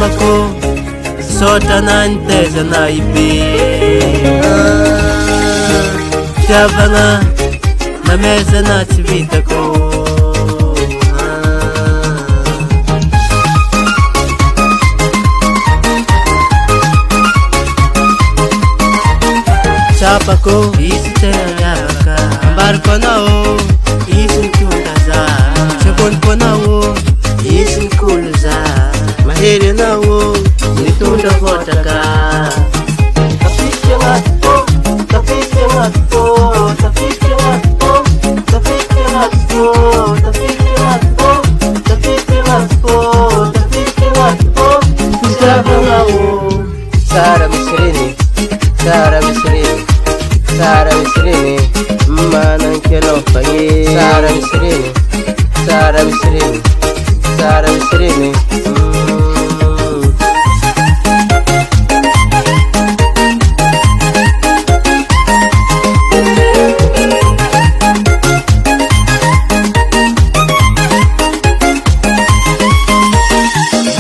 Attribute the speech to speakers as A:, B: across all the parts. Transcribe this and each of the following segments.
A: Chapako sota nanteza na ipi Chavanga na meza na tivitako Chapako isi teraka Ambar nao isi kundaza Chabon nao isi kuluza Mahiri nao nitunda votaka Tapike matpo, tapike matpo, tapike matpo, tapike matpo, tapike matpo, tapike matpo, tapike matpo Chavangao Sara Misrini, Sara Misrini, Sara Misrini, Manang kelo pangi Sara Misrini, Sara Misrini, Sara Misrini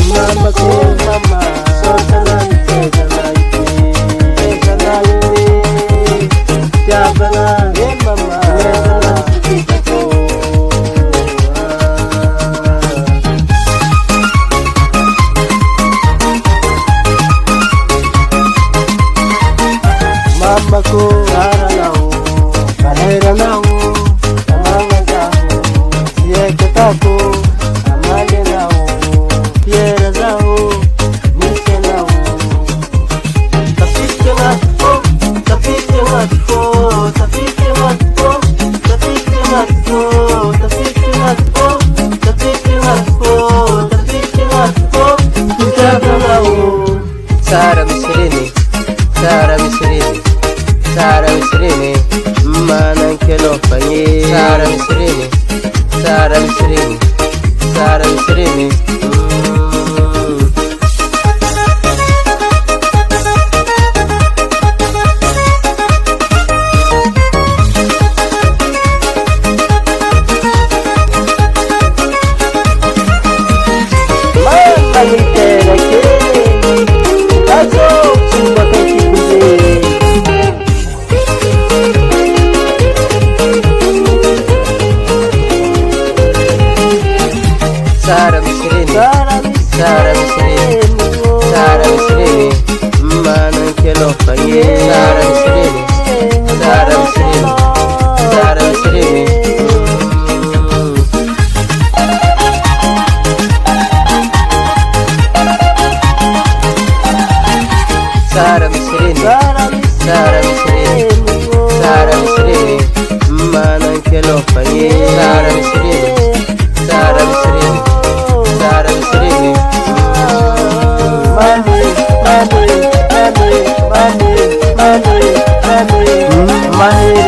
A: Mama ko mama, sota nanteza na ipi Teza na ipi Chavanga, mama, meza na tivitako Mama ko Sara nao, Kahera nao, Amanga zao, Sieke tako, Amale nao, Piera zao, Mise nao Tapike matpo, tapike matpo, tapike matpo, tapike matpo, tapike matpo, tapike matpo, tapike matpo Chavangao Sara Misrini, Sara Misrini, Sara Misrini, Manang kelo pangi Sara Misrini, Sara Misrini, Sara Misrini Palitera ke Azo Simba kaki kuze Sara Misrini, Sara Misrini, Sara Misrini, Manang kelo pangi Sara Misrini, Sara Misrini, Sara Misrini Sara Misrini, Sara Misrini, Sara Misrini, Manang kelo pangi Sara Misrini, Sara Misrini, Sara Misrini Mani, mani, mani, mani, mani, mani, mani